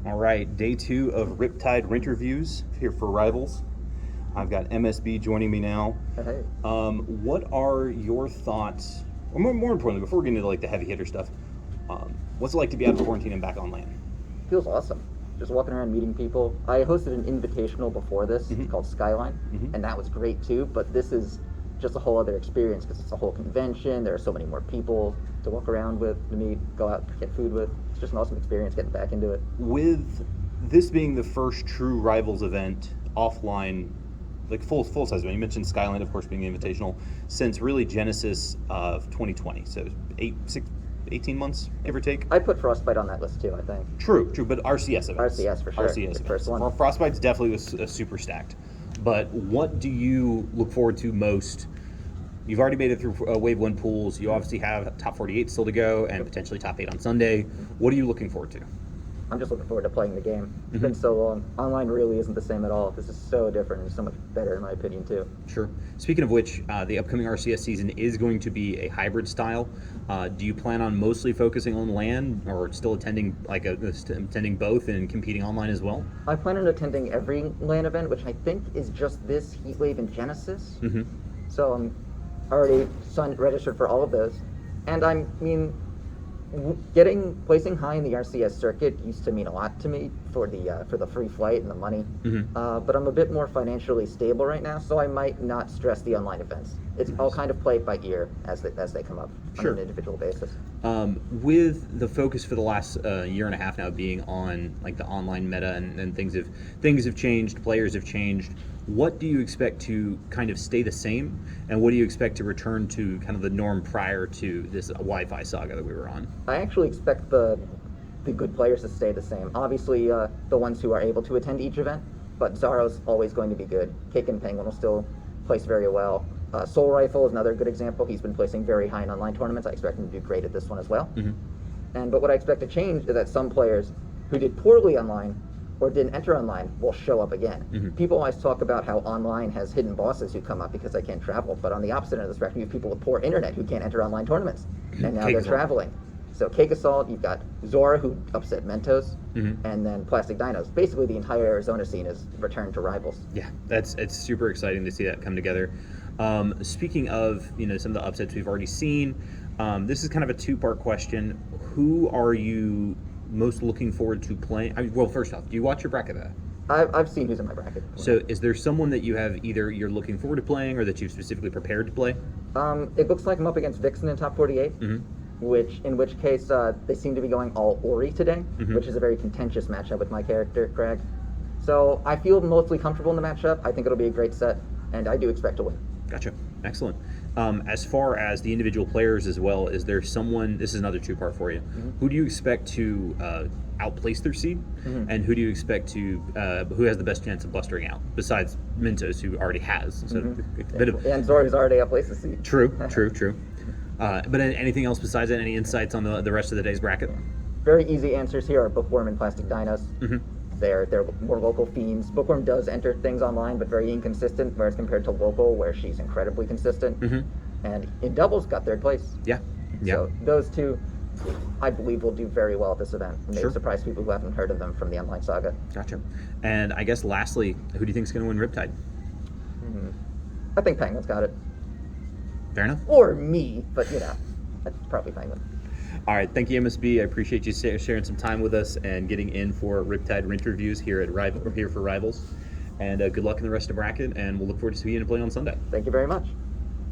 All right, day 2 of Riptide Rinterviews here for Rivals. I've got MSB joining me now. Hey, What are your thoughts, or more importantly, before we get into like the heavy hitter stuff, what's it like to be out of quarantine and back on land? feels awesome. Just walking around meeting people. I hosted an invitational before this. Mhm. It's called Skyline, Mhm. and that was great too. But this is just a whole other experience because it's a whole convention. There are so many more people to walk around with, to meet, go out, get food with. It's just an awesome experience getting back into it. With this being the first true Rivals event offline, like full size event, you mentioned Skyline, of course, being the invitational, since really Genesis of 2020, so 18 months, give or take. I put Frostbite on that list too, I think. True, but RCS events. RCS for sure. RCS The first one. Frostbite's definitely was super stacked. But what do you look forward to most? You've already made it through Wave 1 pools. You obviously have top 48 still to go and potentially top 8 on Sunday. What are you looking forward to? I'm just looking forward to playing the game. It's Mhm. been so long. Online really isn't the same at all. This is so different and so much better in my opinion too. Sure. Speaking of which, the upcoming RCS season is going to be a hybrid style. Do you plan on mostly focusing on LAN or still attending attending both and competing online as well? I plan on attending every LAN event, which I think is just this Heatwave and Genesis. Mm-hmm. So I'm already registered for all of those. And placing high in the RCS circuit used to mean a lot to me for the free flight and the money. Mm-hmm. But I'm a bit more financially stable right now, so I might not stress the online events. I'll kind of play it by ear as they come up Sure. on an individual basis. With the focus for the last year and a half now being on like the online meta and things have changed, players have changed. What do you expect to kind of stay the same, and what do you expect to return to kind of the norm prior to this Wi-Fi saga that we were on? I actually expect the good players to stay the same. Obviously, the ones who are able to attend each event, but Zaro's always going to be good. Cake and Penguin will still place very well. Soul Rifle is another good example. He's been placing very high in online tournaments. I expect him to do great at this one as well. Mm-hmm. But what I expect to change is that some players who did poorly online or didn't enter online will show up again. Mm-hmm. People always talk about how online has hidden bosses who come up because they can't travel, but on the opposite end of the spectrum, you have people with poor internet who can't enter online tournaments, and now Cake they're Assault. traveling. So Cake Assault, you've got Zora who upset Mentos, Mm-hmm. and then Plastic Dinos. Basically, the entire Arizona scene is returned to Rivals. Yeah, it's super exciting to see that come together. Speaking of some of the upsets we've already seen, this is kind of a two-part question. Who are you most looking forward to playing? Well, first off, do you watch your bracket? I've seen who's in my bracket. So is there someone that you have either you're looking forward to playing or that you've specifically prepared to play? It looks like I'm up against Vixen in top 48. Mm-hmm. In which case they seem to be going all Ori today, Mhm. which is a very contentious matchup with my character, Kragg. So I feel mostly comfortable in the matchup. I think it'll be a great set, and I do expect to win. Gotcha. Excellent. As far as the individual players as well, is there someone, this is another two-part for you, who do you expect to outplace their seed, and who do you expect to, who has the best chance of blustering out, besides Mentos, who already has? So a bit of, And Zora's already outplaced the seed. True. But anything else besides that? Any insights on the rest of the day's bracket? Very easy answers here are Bookworm and Plastic Dinos. Mm-hmm. They're more local fiends. Bookworm does enter things online, but very inconsistent, whereas compared to local, where she's incredibly consistent. Mm-hmm. And in doubles, got third place. Yeah. So those two, I believe, will do very well at this event. And Sure. they surprise people who haven't heard of them from the online saga. Gotcha. And I guess lastly, who do you think is going to win Riptide? I think Penguin's got it. Fair enough. Or me, but that's probably Penguin. All right, thank you, MSB. I appreciate you sharing some time with us and getting in for Riptide Rinterviews here here for Rivals. And good luck in the rest of the bracket, and we'll look forward to seeing you play on Sunday. Thank you very much.